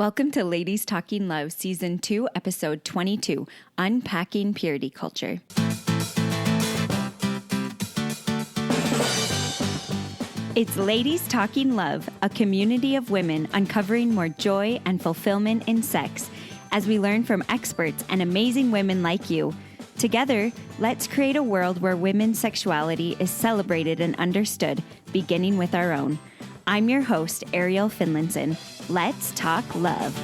Welcome to Ladies Talking Love, Season 2, Episode 22, Unpacking Purity Culture. It's Ladies Talking Love, a community of women uncovering more joy and fulfillment in sex, as we learn from experts and amazing women like you. Together, let's create a world where women's sexuality is celebrated and understood, beginning with our own. I'm your host, Ariel Finlinson. Let's talk love.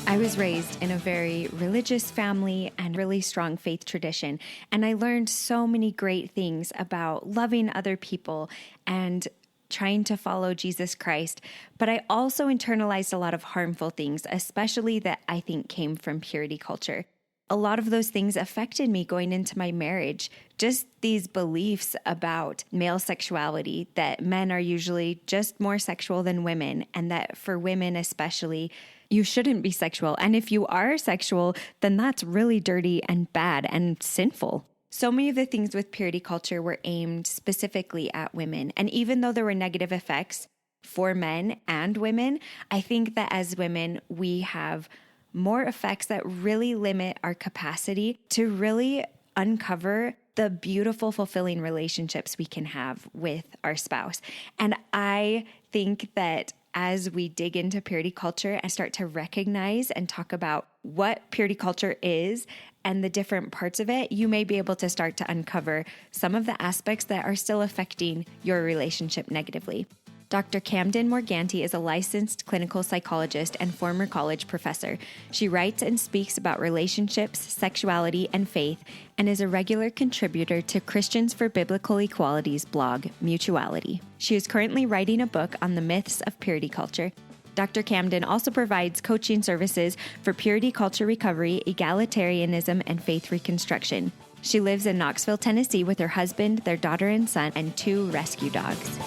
I was raised in a very religious family and really strong faith tradition, and I learned so many great things about loving other people and trying to follow Jesus Christ. But I also internalized a lot of harmful things, especially that I think came from purity culture. A lot of those things affected me going into my marriage. Just these beliefs about male sexuality, that men are usually just more sexual than women, and that for women especially, you shouldn't be sexual. And if you are sexual, then that's really dirty and bad and sinful. So many of the things with purity culture were aimed specifically at women. And even though there were negative effects for men and women, I think that as women, we have more effects that really limit our capacity to really uncover the beautiful, fulfilling relationships we can have with our spouse. And I think that as we dig into purity culture and start to recognize and talk about what purity culture is and the different parts of it, you may be able to start to uncover some of the aspects that are still affecting your relationship negatively. Dr. Camden Morgante is a licensed clinical psychologist and former college professor. She writes and speaks about relationships, sexuality, and faith, and is a regular contributor to Christians for Biblical Equality's blog, Mutuality. She is currently writing a book on the myths of purity culture. Dr. Camden also provides coaching services for purity culture recovery, egalitarianism, and faith reconstruction. She lives in Knoxville, Tennessee with her husband, their daughter and son, and 2 rescue dogs.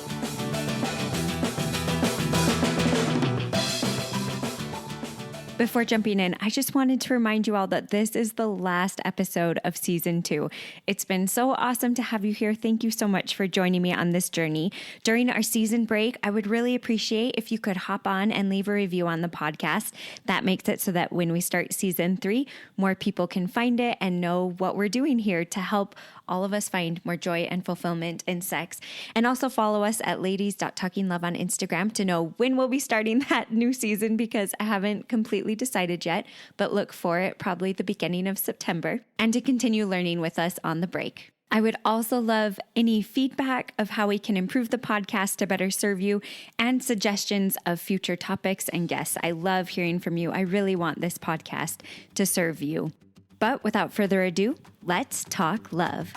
Before jumping in, I just wanted to remind you all that this is the last episode of Season 2. It's been so awesome to have you here. Thank you so much for joining me on this journey. During our season break, I would really appreciate if you could hop on and leave a review on the podcast. That makes it so that when we start Season 3, more people can find it and know what we're doing here to help all of us find more joy and fulfillment in sex. And also follow us at ladies.talkinglove on Instagram to know when we'll be starting that new season, because I haven't completely decided yet, but look for it probably the beginning of September, and to continue learning with us on the break. I would also love any feedback of how we can improve the podcast to better serve you, and suggestions of future topics and guests. I love hearing from you. I really want this podcast to serve you. But without further ado, let's talk love.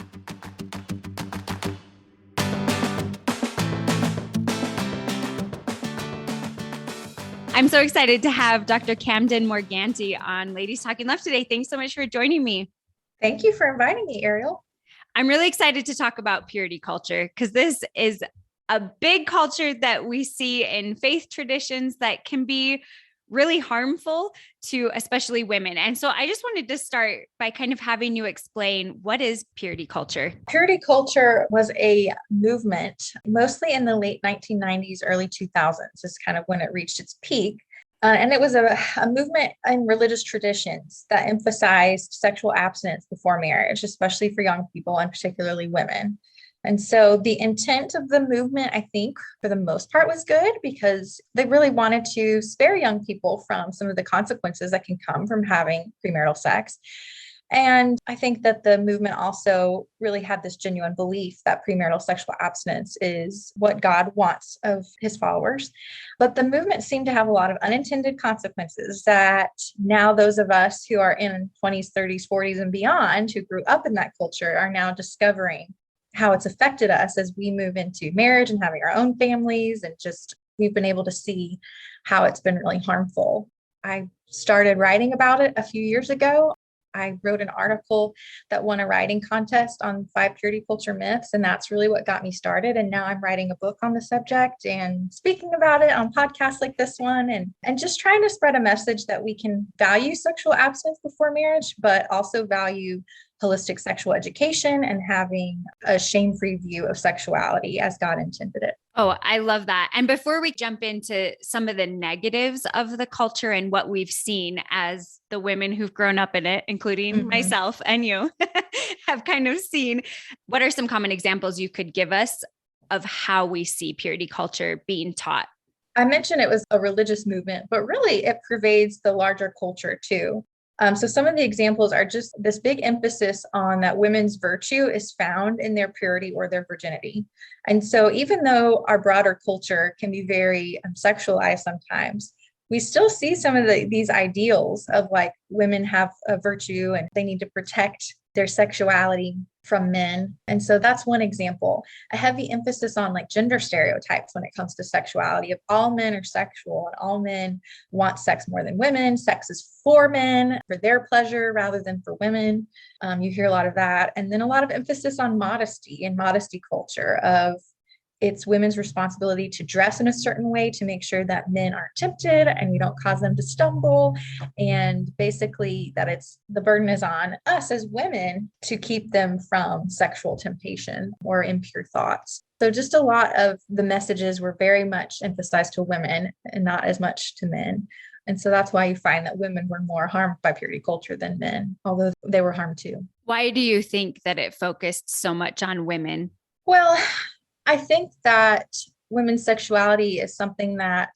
I'm so excited to have Dr. Camden Morgante on Ladies Talking Love today. Thanks so much for joining me. Thank you for inviting me, Ariel. I'm really excited to talk about purity culture, because this is a big culture that we see in faith traditions that can be really harmful to especially women. And so I just wanted to start by kind of having you explain, what is purity culture? Purity culture was a movement, mostly in the late 1990s, early 2000s is kind of when it reached its peak. And it was a movement in religious traditions that emphasized sexual abstinence before marriage, especially for young people and particularly women. And so the intent of the movement, I think, for the most part was good, because they really wanted to spare young people from some of the consequences that can come from having premarital sex. And I think that the movement also really had this genuine belief that premarital sexual abstinence is what God wants of his followers. But the movement seemed to have a lot of unintended consequences that now those of us who are in 20s, 30s, 40s, and beyond, who grew up in that culture, are now discovering how it's affected us as we move into marriage and having our own families. And just, we've been able to see how it's been really harmful. I started writing about it a few years ago. I wrote an article that won a writing contest on 5 purity culture myths, and that's really what got me started. And now I'm writing a book on the subject and speaking about it on podcasts like this one, and just trying to spread a message that we can value sexual abstinence before marriage, but also value holistic sexual education and having a shame-free view of sexuality as God intended it. Oh, I love that. And before we jump into some of the negatives of the culture and what we've seen as the women who've grown up in it, including myself and you, have kind of seen, what are some common examples you could give us of how we see purity culture being taught? I mentioned it was a religious movement, but really it pervades the larger culture too. So some of the examples are just this big emphasis on that women's virtue is found in their purity or their virginity. And so even though our broader culture can be very sexualized sometimes, we still see some of these ideals of like women have a virtue and they need to protect their sexuality from men. And so that's one example. A heavy emphasis on like gender stereotypes when it comes to sexuality, of all men are sexual and all men want sex more than women. Sex is for men, for their pleasure rather than for women. You hear a lot of that. And then a lot of emphasis on modesty and modesty culture of it's women's responsibility to dress in a certain way to make sure that men aren't tempted and we don't cause them to stumble. And basically that it's the burden is on us as women to keep them from sexual temptation or impure thoughts. So just a lot of the messages were very much emphasized to women and not as much to men. And so that's why you find that women were more harmed by purity culture than men, although they were harmed too. Why do you think that it focused so much on women? Well, I think that women's sexuality is something that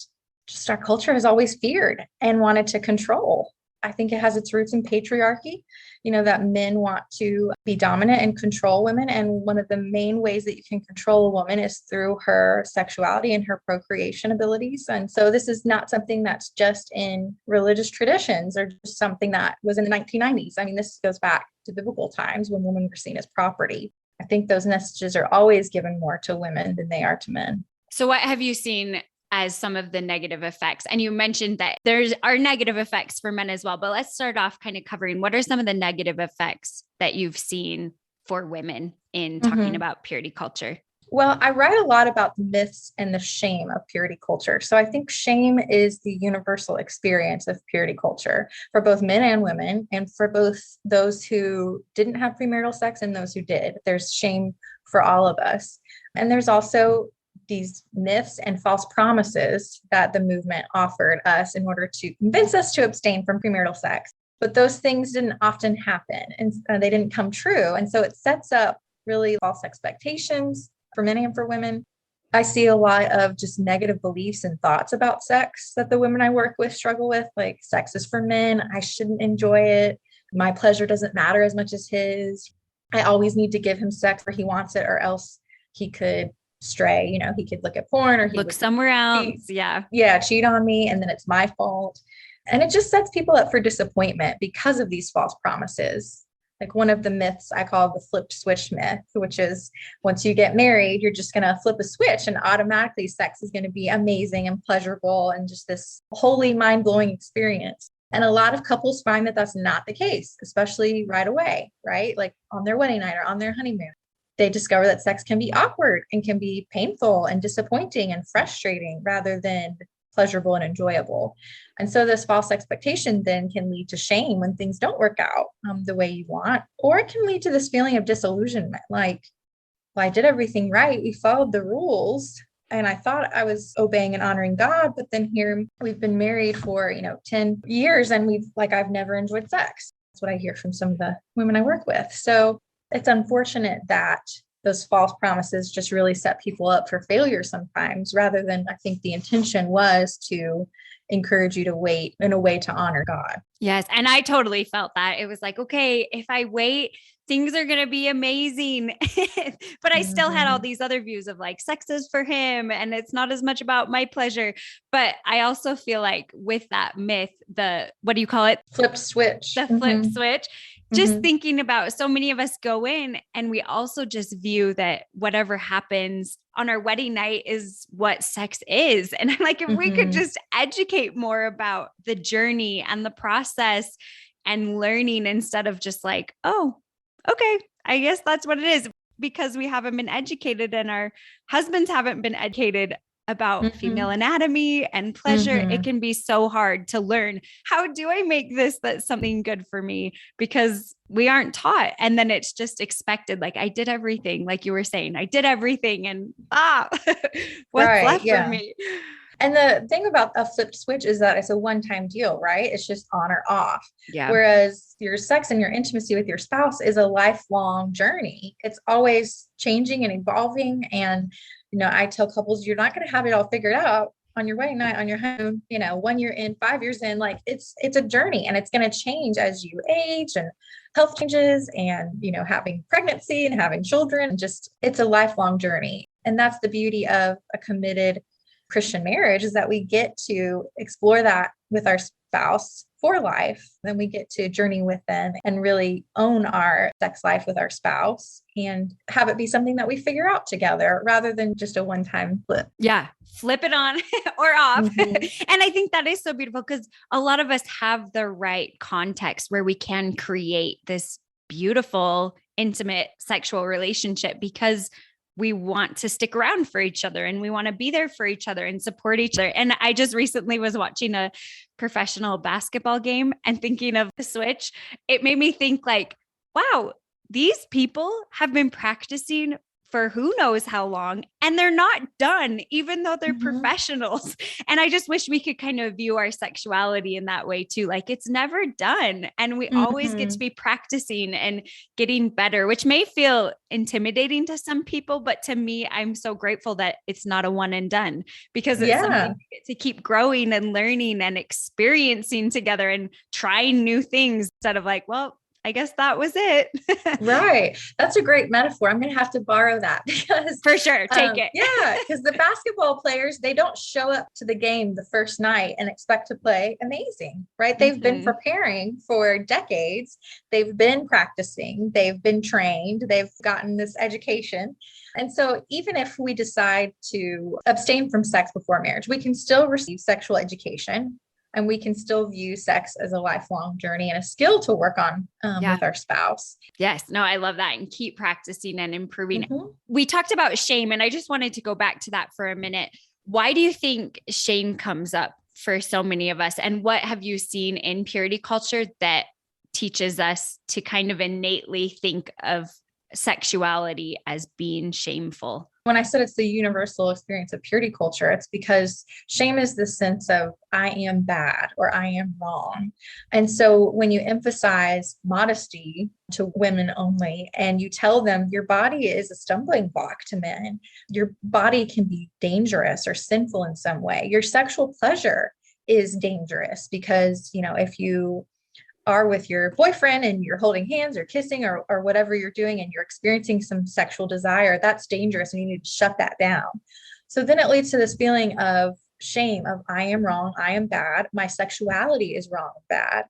just our culture has always feared and wanted to control. I think it has its roots in patriarchy, that men want to be dominant and control women. And one of the main ways that you can control a woman is through her sexuality and her procreation abilities. And so this is not something that's just in religious traditions or just something that was in the 1990s. I mean, this goes back to biblical times when women were seen as property. I think those messages are always given more to women than they are to men. So what have you seen as some of the negative effects? And you mentioned that there are negative effects for men as well, but let's start off kind of covering what are some of the negative effects that you've seen for women in talking about purity culture? Well, I write a lot about the myths and the shame of purity culture. So I think shame is the universal experience of purity culture for both men and women, and for both those who didn't have premarital sex and those who did. There's shame for all of us. And there's also these myths and false promises that the movement offered us in order to convince us to abstain from premarital sex. But those things didn't often happen and they didn't come true. And so it sets up really false expectations for men and for women. I see a lot of just negative beliefs and thoughts about sex that the women I work with struggle with, like sex is for men. I shouldn't enjoy it. My pleasure doesn't matter as much as his. I always need to give him sex where he wants it or else he could stray. He could look at porn or he look would somewhere else. Cheat on me. And then it's my fault. And it just sets people up for disappointment because of these false promises. Like one of the myths I call the flipped switch myth, which is once you get married, you're just going to flip a switch and automatically sex is going to be amazing and pleasurable and just this wholly mind-blowing experience. And a lot of couples find that that's not the case, especially right away, right? Like on their wedding night or on their honeymoon. They discover that sex can be awkward and can be painful and disappointing and frustrating rather than pleasurable and enjoyable. And so this false expectation then can lead to shame when things don't work out the way you want, or it can lead to this feeling of disillusionment. Like, well, I did everything right. We followed the rules and I thought I was obeying and honoring God, but then here we've been married for, 10 years and I've never enjoyed sex. That's what I hear from some of the women I work with. So it's unfortunate that those false promises just really set people up for failure sometimes, rather than I think the intention was to encourage you to wait in a way to honor God. Yes. And I totally felt that. It was like, okay, if I wait, things are going to be amazing. But I still had all these other views of like sex is for him and it's not as much about my pleasure. But I also feel like with that myth, what do you call it? Flip switch. The flip switch. Just thinking about so many of us go in and we also just view that whatever happens on our wedding night is what sex is. And I'm like, if we could just educate more about the journey and the process and learning instead of just like, oh, okay, I guess that's what it is, because we haven't been educated and our husbands haven't been educated. about female Mm-hmm. anatomy and pleasure, it Mm-hmm. can be so hard to learn, how do I make this that's something good for me? Because we aren't taught. And then it's just expected. Like I did everything, like you were saying, I did everything and what's Right. left for Yeah. me? And the thing about a flipped switch is that it's a one-time deal, right? It's just on or off. Yeah. Whereas your sex and your intimacy with your spouse is a lifelong journey. It's always changing and evolving. And, I tell couples, you're not going to have it all figured out on your wedding night, on your home, 1 year in, 5 years in, like it's a journey and it's going to change as you age and health changes and, having pregnancy and having children. Just it's a lifelong journey. And that's the beauty of a committed Christian marriage, is that we get to explore that with our spouse for life. Then we get to journey with them and really own our sex life with our spouse and have it be something that we figure out together rather than just a one-time flip. Yeah. Flip it on or off. Mm-hmm. And I think that is so beautiful because a lot of us have the right context where we can create this beautiful, intimate sexual relationship because we want to stick around for each other and we want to be there for each other and support each other. And I just recently was watching a professional basketball game and thinking of the switch. It made me think like, wow, these people have been practicing for who knows how long, and they're not done, even though they're Mm-hmm. professionals. And I just wish we could kind of view our sexuality in that way too. Like it's never done. And we always get to Mm-hmm. be practicing and getting better, which may feel intimidating to some people. But to me, I'm so grateful that it's not a one and done because it's something Yeah. we get to keep growing and learning and experiencing together and trying new things instead of like, well, I guess that was it. Right. That's a great metaphor. I'm going to have to borrow that because, For sure. Take it. yeah, because the basketball players, they don't show up to the game the first night and expect to play amazing, right? They've been Mhm. preparing for decades. They've been practicing. They've been trained. They've gotten this education. And so even if we decide to abstain from sex before marriage, we can still receive sexual education. And we can still view sex as a lifelong journey and a skill to work on Yeah. with our spouse. Yes. No, I love that. And keep practicing and improving. Mm-hmm. We talked about shame, and I just wanted to go back to that for a minute. Why do you think shame comes up for so many of us? And what have you seen in purity culture that teaches us to kind of innately think of sexuality as being shameful? When I said it's the universal experience of purity culture, it's because shame is the sense of I am bad or I am wrong. And so when you emphasize modesty to women only and you tell them your body is a stumbling block to men, your body can be dangerous or sinful in some way. Your sexual pleasure is dangerous because, if you are with your boyfriend and you're holding hands or kissing or whatever you're doing and you're experiencing some sexual desire, that's dangerous and you need to shut that down. So then it leads to this feeling of shame of I am wrong, I am bad, my sexuality is wrong, bad.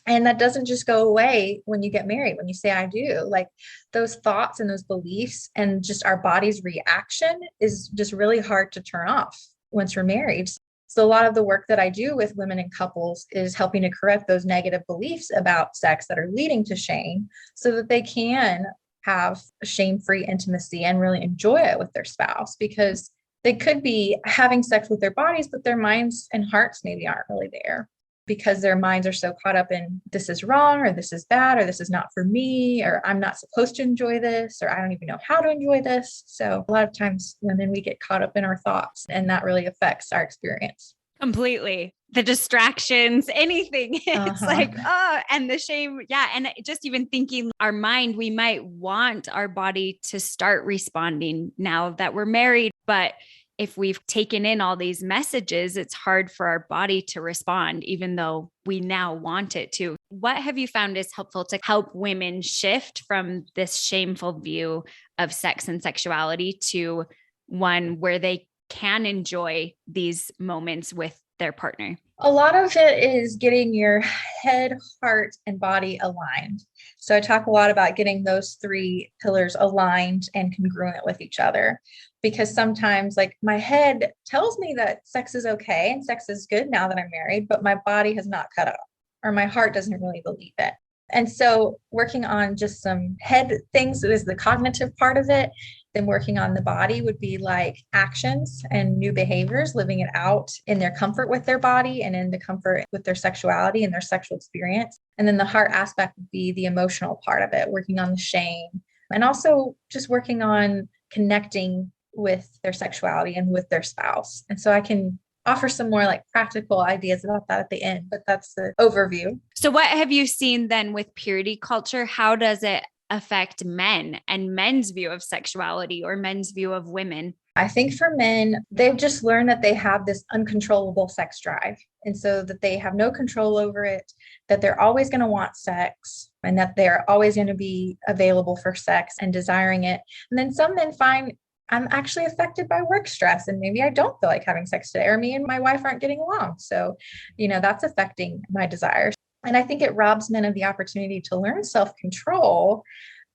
And that doesn't just go away when you get married, when you say I do. Like those thoughts and those beliefs and just our body's reaction is just really hard to turn off once you're married. So a lot of the work that I do with women and couples is helping to correct those negative beliefs about sex that are leading to shame so that they can have shame-free intimacy and really enjoy it with their spouse, because they could be having sex with their bodies, but their minds and hearts maybe aren't really there because their minds are so caught up in this is wrong or this is bad or this is not for me or I'm not supposed to enjoy this or I don't even know how to enjoy this. So a lot of times women, we get caught up in our thoughts and that really affects our experience. Completely. The distractions, anything. It's like, oh, and the shame. Yeah. And just even thinking our mind, we might want our body to start responding now that we're married. But if we've taken in all these messages, it's hard for our body to respond, even though we now want it to. What have you found is helpful to help women shift from this shameful view of sex and sexuality to one where they can enjoy these moments with their partner? A lot of it is getting your head, heart, and body aligned. So I talk a lot about getting those three pillars aligned and congruent with each other, because sometimes like my head tells me that sex is okay and sex is good now that I'm married, but my body has not cut up or my heart doesn't really believe it. And so working on just some head things is the cognitive part of it. Then working on the body would be like actions and new behaviors, living it out in their comfort with their body and in the comfort with their sexuality and their sexual experience. And then the heart aspect would be the emotional part of it, working on the shame and also just working on connecting with their sexuality and with their spouse. And so I can offer some more like practical ideas about that at the end, but that's the overview. So what have you seen then with purity culture? How does it affect men and men's view of sexuality or men's view of women? I think for men, they've just learned that they have this uncontrollable sex drive. And so that they have no control over it, that they're always going to want sex and that they're always going to be available for sex and desiring it. And then some men find I'm actually affected by work stress and maybe I don't feel like having sex today, or me and my wife aren't getting along. So, that's affecting my desires. And I think it robs men of the opportunity to learn self-control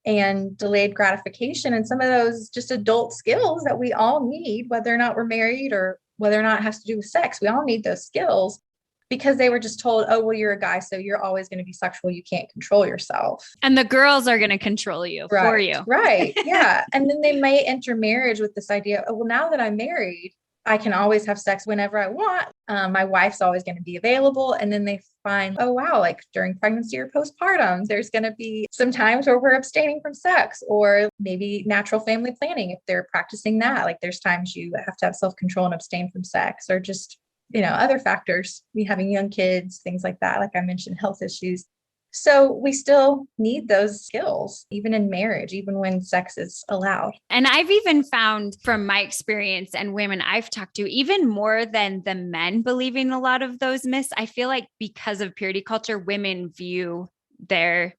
and delayed gratification and some of those just adult skills that we all need, whether or not we're married or whether or not it has to do with sex. We all need those skills because they were just told, oh, well, you're a guy, so you're always going to be sexual. You can't control yourself. And the girls are going to control you for you. Right. Yeah. And then they may enter marriage with this idea, oh, well, now that I'm married, I can always have sex whenever I want. My wife's always going to be available. And then they find, oh, wow, like during pregnancy or postpartum, there's going to be some times where we're abstaining from sex, or maybe natural family planning. If they're practicing that, like there's times you have to have self-control and abstain from sex, or just, other factors, we having young kids, things like that. Like I mentioned, health issues. So we still need those skills, even in marriage, even when sex is allowed. And I've even found from my experience and women I've talked to, even more than the men believing a lot of those myths, I feel like because of purity culture, women view their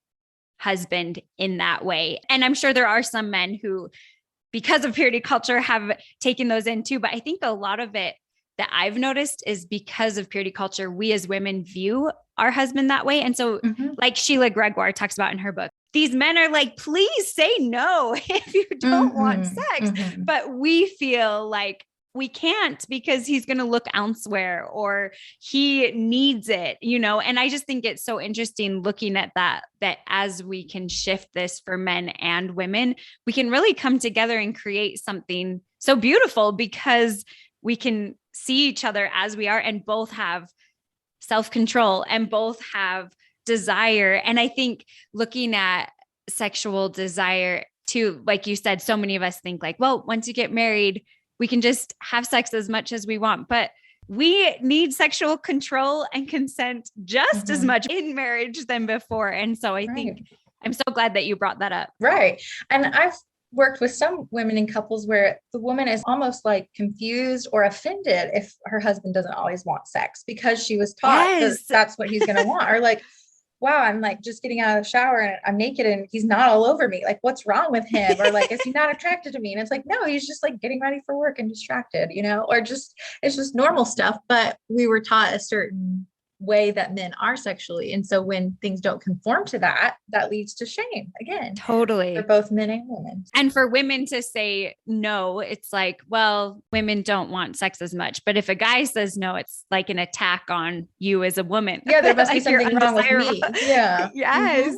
husband in that way. And I'm sure there are some men who, because of purity culture, have taken those in too. But I think a lot of it that I've noticed is because of purity culture, we as women view our husband that way. And so like Sheila Gregoire talks about in her book, these men are like, please say no if you don't want sex. But we feel like we can't because he's going to look elsewhere or he needs it, and I just think it's so interesting looking at that as we can shift this for men and women, we can really come together and create something so beautiful because we can see each other as we are and both have self-control and both have desire. And I think looking at sexual desire too, like you said, so many of us think like, well, once you get married, we can just have sex as much as we want, but we need sexual control and consent just as much in marriage than before. And so I think I'm so glad that you brought that up. Right. And I've worked with some women in couples where the woman is almost like confused or offended if her husband doesn't always want sex because she was taught that that's what he's going to want. Or like, wow, I'm like just getting out of the shower and I'm naked and he's not all over me. Like, what's wrong with him? Or like, is he not attracted to me? And it's like, no, he's just like getting ready for work and distracted, or just, it's just normal stuff. But we were taught a certain way that men are sexually. And so when things don't conform to that, that leads to shame again. Totally. For both men and women. And for women to say no, it's like, well, women don't want sex as much. But if a guy says no, it's like an attack on you as a woman. Yeah, there must be something wrong with me. Yeah. Yes.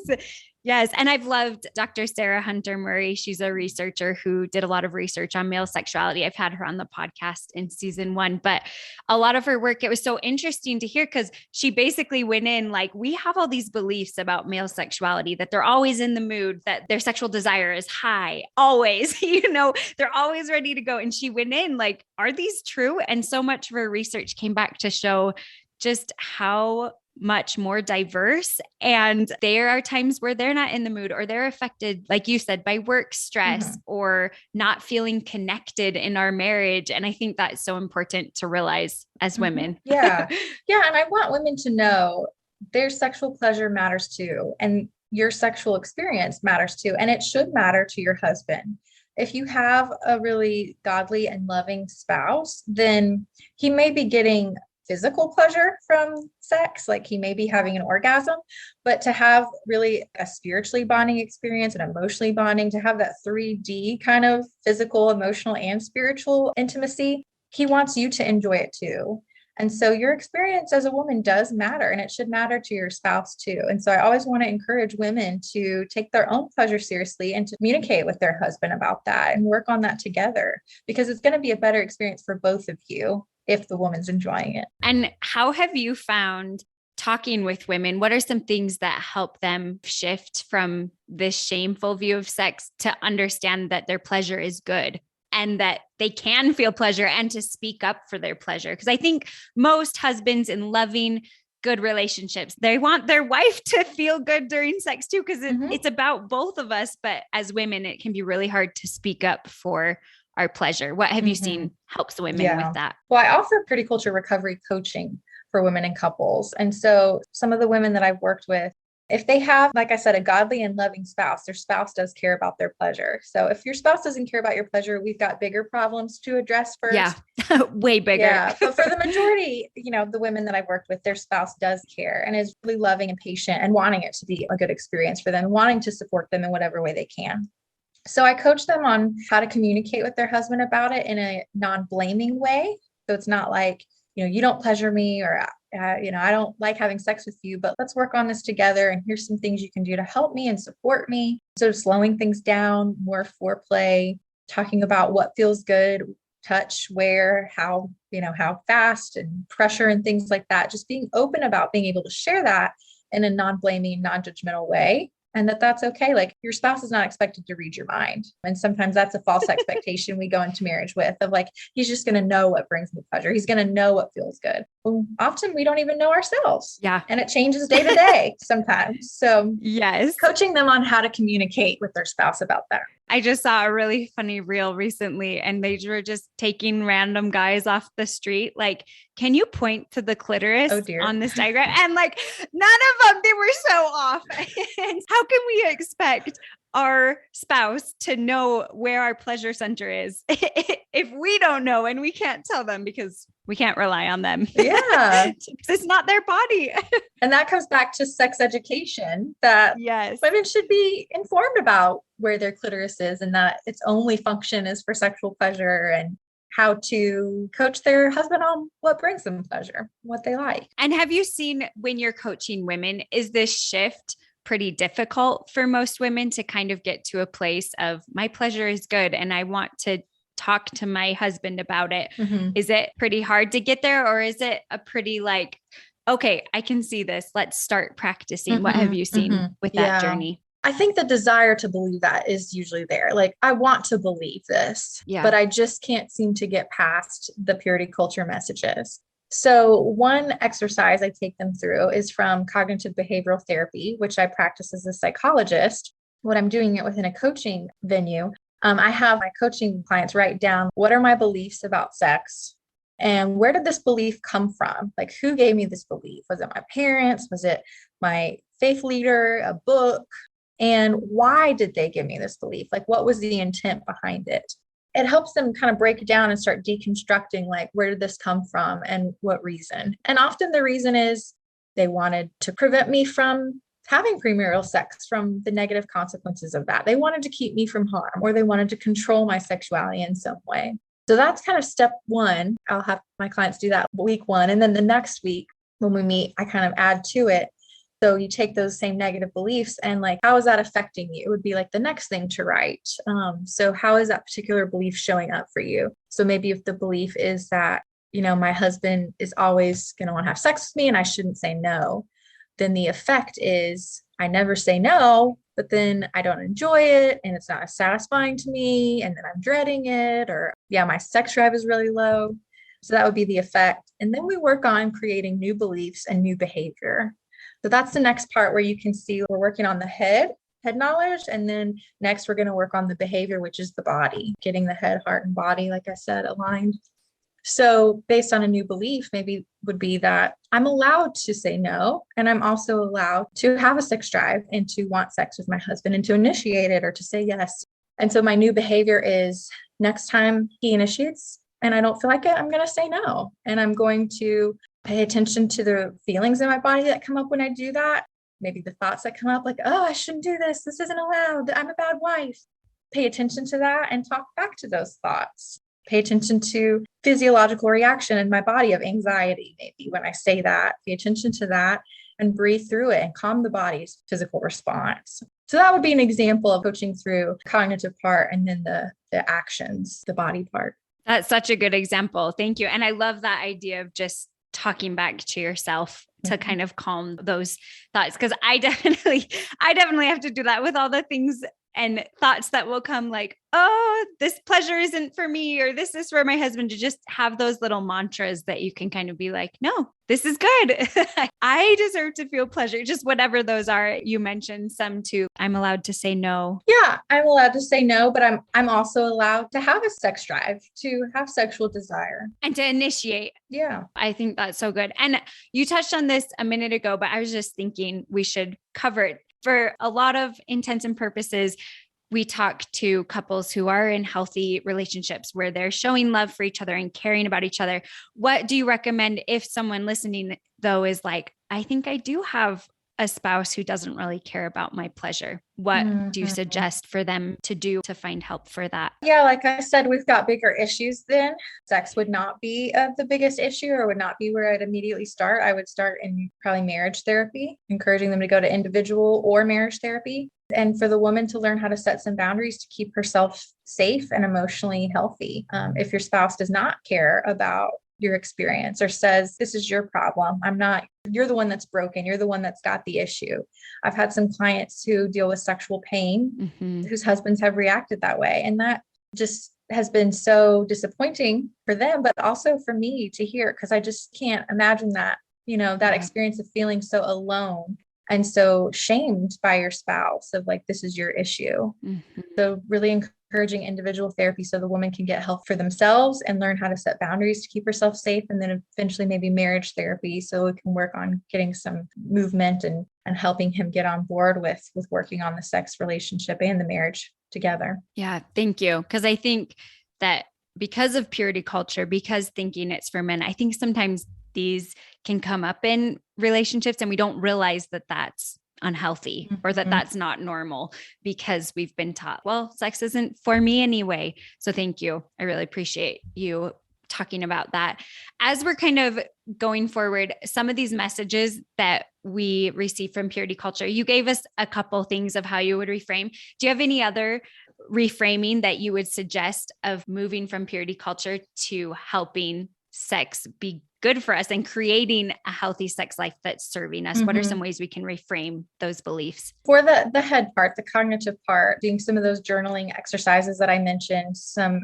Yes. And I've loved Dr. Sarah Hunter Murray. She's a researcher who did a lot of research on male sexuality. I've had her on the podcast in season 1, but a lot of her work, it was so interesting to hear because she basically went in like, we have all these beliefs about male sexuality, that they're always in the mood, that their sexual desire is high, always, they're always ready to go. And she went in like, are these true? And so much of her research came back to show just how much more diverse. And there are times where they're not in the mood or they're affected, like you said, by work stress or not feeling connected in our marriage. And I think that's so important to realize as women. Yeah. Yeah. And I want women to know their sexual pleasure matters too. And your sexual experience matters too. And it should matter to your husband. If you have a really godly and loving spouse, then he may be getting physical pleasure from sex, like he may be having an orgasm, but to have really a spiritually bonding experience and emotionally bonding, to have that 3D kind of physical, emotional, and spiritual intimacy, he wants you to enjoy it too. And so your experience as a woman does matter, and it should matter to your spouse too. And so I always want to encourage women to take their own pleasure seriously and to communicate with their husband about that and work on that together, because it's going to be a better experience for both of you if the woman's enjoying it. And how have you found talking with women? What are some things that help them shift from this shameful view of sex to understand that their pleasure is good and that they can feel pleasure and to speak up for their pleasure? Because I think most husbands in loving, good relationships, they want their wife to feel good during sex too, because it's about both of us. But as women, it can be really hard to speak up for our pleasure. What have you seen helps women with that? Well, I offer pretty culture recovery coaching for women and couples. And so some of the women that I've worked with, if they have, like I said, a godly and loving spouse, their spouse does care about their pleasure. So if your spouse doesn't care about your pleasure, we've got bigger problems to address first. Yeah, way bigger. Yeah. But for the majority, the women that I've worked with, their spouse does care and is really loving and patient and wanting it to be a good experience for them, wanting to support them in whatever way they can. So I coach them on how to communicate with their husband about it in a non-blaming way. So it's not like, you don't pleasure me, or, I don't like having sex with you, but let's work on this together. And here's some things you can do to help me and support me. So slowing things down, more foreplay, talking about what feels good, touch, where, how fast, and pressure and things like that. Just being open about being able to share that in a non-blaming, non-judgmental way. And that's okay. Like, your spouse is not expected to read your mind. And sometimes that's a false expectation we go into marriage with, of like, he's just going to know what brings me pleasure. He's going to know what feels good. Well, often we don't even know ourselves. Yeah. And it changes day to day sometimes. So yes, coaching them on how to communicate with their spouse about that. I just saw a really funny reel recently, and they were just taking random guys off the street. Like, can you point to the clitoris on this diagram? And like, none of them, they were so off. And how can we expect our spouse to know where our pleasure center is if we don't know and we can't tell them, because we can't rely on them? Yeah. It's not their body. And that comes back to sex education, that women should be informed about where their clitoris is and that its only function is for sexual pleasure, and how to coach their husband on what brings them pleasure, what they like. And have you seen, when you're coaching women, is this shift pretty difficult for most women to kind of get to a place of, my pleasure is good and I want to talk to my husband about it? Is it pretty hard to get there, or is it a pretty like, okay, I can see this, let's start practicing? What have you seen with that journey? I think the desire to believe that is usually there. Like, I want to believe this, but I just can't seem to get past the purity culture messages. So one exercise I take them through is from cognitive behavioral therapy, which I practice as a psychologist. When I'm doing it within a coaching venue, I have my coaching clients write down, what are my beliefs about sex? And where did this belief come from? Like, who gave me this belief? Was it my parents? Was it my faith leader, a book? And why did they give me this belief? Like, what was the intent behind it? It helps them kind of break it down and start deconstructing, like, where did this come from and what reason? And often the reason is they wanted to prevent me from having premarital sex, from the negative consequences of that. They wanted to keep me from harm, or they wanted to control my sexuality in some way. So that's kind of step one. I'll have my clients do that week one. And then the next week when we meet, I kind of add to it. So you take those same negative beliefs and like, how is that affecting you? It would be like the next thing to write. So how is that particular belief showing up for you? So maybe if the belief is that, my husband is always going to want to have sex with me and I shouldn't say no, then the effect is I never say no, but then I don't enjoy it and it's not as satisfying to me. And then I'm dreading it, or my sex drive is really low. So that would be the effect. And then we work on creating new beliefs and new behavior. So that's the next part where you can see we're working on the head knowledge. And then next we're going to work on the behavior, which is the body, getting the head, heart, and body, like I said, aligned. So based on a new belief, maybe would be that I'm allowed to say no. And I'm also allowed to have a sex drive and to want sex with my husband and to initiate it or to say yes. And so my new behavior is, next time he initiates and I don't feel like it, I'm going to say no. And I'm going to pay attention to the feelings in my body that come up when I do that. Maybe the thoughts that come up like, oh, I shouldn't do this. This isn't allowed. I'm a bad wife. Pay attention to that and talk back to those thoughts. Pay attention to physiological reaction in my body of anxiety. Maybe when I say that, pay attention to that and breathe through it and calm the body's physical response. So that would be an example of coaching through cognitive part and then the actions, the body part. That's such a good example. Thank you. And I love that idea of just talking back to yourself to kind of calm those thoughts. Cause I definitely have to do that with all the things and thoughts that will come like, oh, this pleasure isn't for me, or this is for my husband, to just have those little mantras that you can kind of be like, no, this is good. I deserve to feel pleasure. Just whatever those are. You mentioned some too. I'm allowed to say no. Yeah, I'm allowed to say no, but I'm also allowed to have a sex drive, to have sexual desire. And to initiate. Yeah. I think that's so good. And you touched on this a minute ago, but I was just thinking we should cover it. For a lot of intents and purposes, we talk to couples who are in healthy relationships where they're showing love for each other and caring about each other. What do you recommend if someone listening, though, is like, I think I do have a spouse who doesn't really care about my pleasure? What do you suggest for them to do to find help for that? Yeah, like I said, we've got bigger issues then. Sex would not be the biggest issue, or would not be where I'd immediately start. I would start in probably marriage therapy, encouraging them to go to individual or marriage therapy. And for the woman to learn how to set some boundaries to keep herself safe and emotionally healthy. If your spouse does not care about your experience or says, this is your problem, you're the one that's broken, you're the one that's got the issue. I've had some clients who deal with sexual pain, whose husbands have reacted that way. And that just has been so disappointing for them, but also for me to hear, because I just can't imagine that, that experience of feeling so alone and so shamed by your spouse of like, this is your issue. So really encouraging individual therapy so the woman can get help for themselves and learn how to set boundaries to keep herself safe. And then eventually maybe marriage therapy, so we can work on getting some movement and helping him get on board with working on the sex relationship and the marriage together. Yeah. Thank you. Because I think that because of purity culture, because thinking it's for men, I think sometimes these can come up in relationships and we don't realize that that's unhealthy or that that's not normal because we've been taught, well, sex isn't for me anyway. So thank you. I really appreciate you talking about that. As we're kind of going forward, some of these messages that we receive from purity culture, you gave us a couple things of how you would reframe. Do you have any other reframing that you would suggest of moving from purity culture to helping sex be good for us and creating a healthy sex life that's serving us? What are some ways we can reframe those beliefs? For the head part, the cognitive part, doing some of those journaling exercises that I mentioned,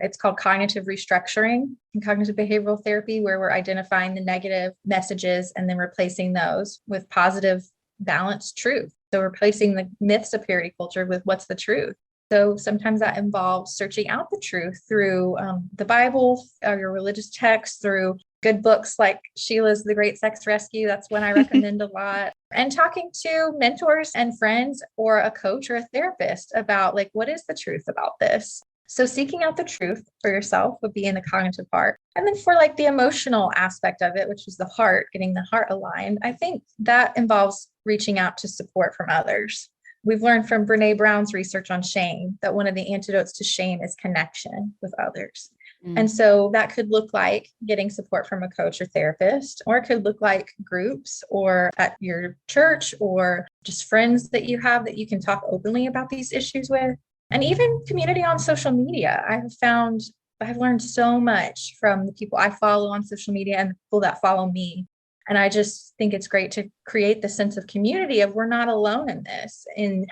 it's called cognitive restructuring in cognitive behavioral therapy, where we're identifying the negative messages and then replacing those with positive, balanced truth. So replacing the myths of purity culture with what's the truth. So sometimes that involves searching out the truth through the Bible, or your religious texts, through good books like Sheila's The Great Sex Rescue. That's one I recommend a lot. And talking to mentors and friends or a coach or a therapist about like, what is the truth about this? So seeking out the truth for yourself would be in the cognitive part. And then for like the emotional aspect of it, which is the heart, getting the heart aligned, I think that involves reaching out to support from others. We've learned from Brene Brown's research on shame that one of the antidotes to shame is connection with others. And so that could look like getting support from a coach or therapist, or it could look like groups or at your church, or just friends that you have that you can talk openly about these issues with. And even community on social media. I've learned so much from the people I follow on social media and the people that follow me. And I just think it's great to create the sense of community of we're not alone in this, in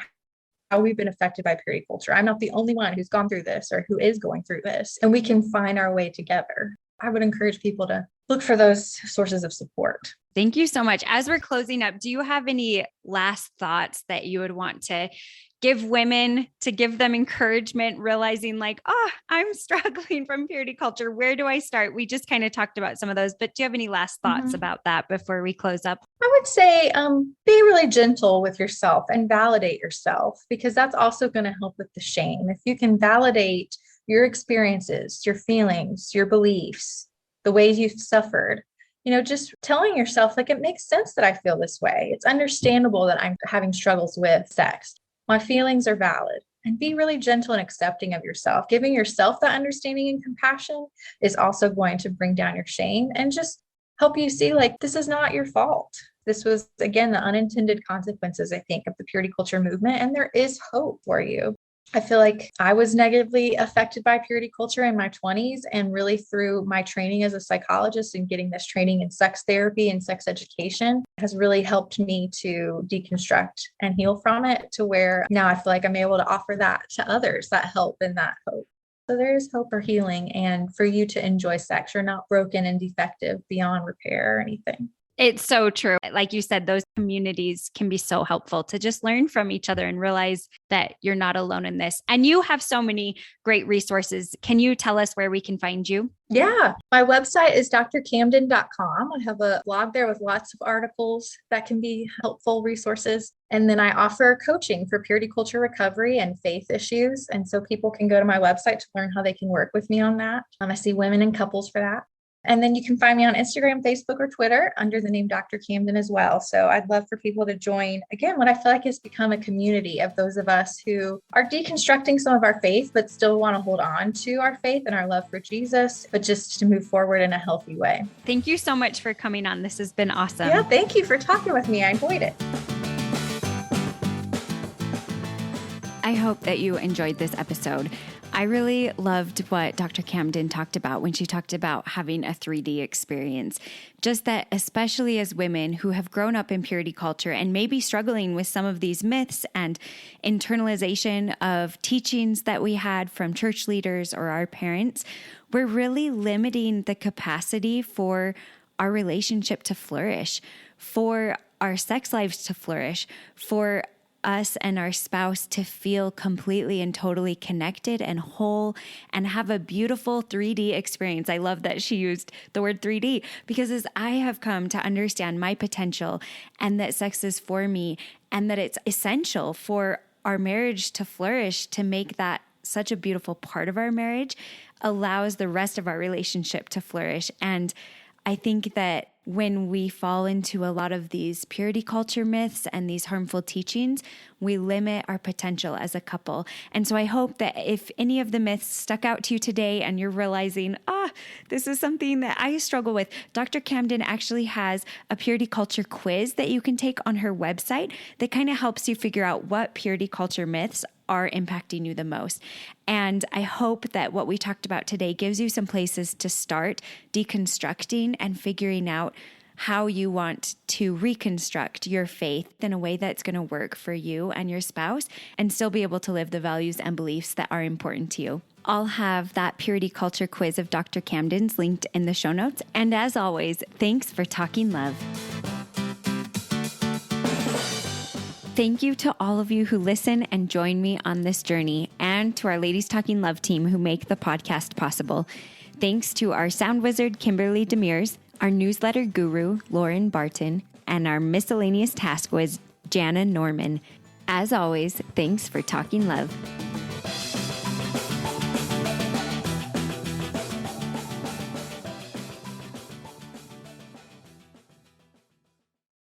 how we've been affected by purity culture. I'm not the only one who's gone through this or who is going through this, and we can find our way together. I would encourage people to look for those sources of support. Thank you so much. As we're closing up, do you have any last thoughts that you would want to give women to give them encouragement, realizing like, oh, I'm struggling from purity culture. Where do I start? We just kind of talked about some of those, but do you have any last thoughts about that before we close up? I would say be really gentle with yourself and validate yourself, because that's also going to help with the shame. If you can validate your experiences, your feelings, your beliefs, the ways you've suffered, just telling yourself like, it makes sense that I feel this way. It's understandable that I'm having struggles with sex. My feelings are valid. and be really gentle and accepting of yourself. Giving yourself that understanding and compassion is also going to bring down your shame and just help you see like this is not your fault. This was, again, the unintended consequences, I think, of the purity culture movement, and there is hope for you. I feel like I was negatively affected by purity culture in my 20s, and really through my training as a psychologist and getting this training in sex therapy and sex education has really helped me to deconstruct and heal from it, to where now I feel like I'm able to offer that to others, that help and that hope. So there is hope for healing and for you to enjoy sex. You're not broken and defective beyond repair or anything. It's so true. Like you said, those communities can be so helpful to just learn from each other and realize that you're not alone in this. And you have so many great resources. Can you tell us where we can find you? Yeah, my website is drcamden.com. I have a blog there with lots of articles that can be helpful resources. And then I offer coaching for purity culture recovery and faith issues. And so people can go to my website to learn how they can work with me on that. I see women and couples for that. And then you can find me on Instagram, Facebook, or Twitter under the name Dr. Camden as well. So I'd love for people to join, again, what I feel like has become a community of those of us who are deconstructing some of our faith, but still want to hold on to our faith and our love for Jesus, but just to move forward in a healthy way. Thank you so much for coming on. This has been awesome. Yeah, thank you for talking with me. I enjoyed it. I hope that you enjoyed this episode. I really loved what Dr. Camden talked about when she talked about having a 3D experience. Just that, especially as women who have grown up in purity culture and maybe struggling with some of these myths and internalization of teachings that we had from church leaders or our parents, we're really limiting the capacity for our relationship to flourish, for our sex lives to flourish, for us and our spouse to feel completely and totally connected and whole and have a beautiful 3D experience. I love that she used the word 3D, because as I have come to understand my potential and that sex is for me and that it's essential for our marriage to flourish, to make that such a beautiful part of our marriage, allows the rest of our relationship to flourish. And I think that when we fall into a lot of these purity culture myths and these harmful teachings, we limit our potential as a couple. And so I hope that if any of the myths stuck out to you today and you're realizing, this is something that I struggle with, Dr. Camden actually has a purity culture quiz that you can take on her website that kind of helps you figure out what purity culture myths are impacting you the most. And I hope that what we talked about today gives you some places to start deconstructing and figuring out how you want to reconstruct your faith in a way that's going to work for you and your spouse and still be able to live the values and beliefs that are important to you. I'll have that purity culture quiz of Dr. Camden's linked in the show notes. And as always, thanks for talking love. Thank you to all of you who listen and join me on this journey, and to our Ladies Talking Love team who make the podcast possible. Thanks to our sound wizard, Kimberly Demers, our newsletter guru, Lauren Barton, and our miscellaneous task whiz, Jana Norman. As always, thanks for talking love.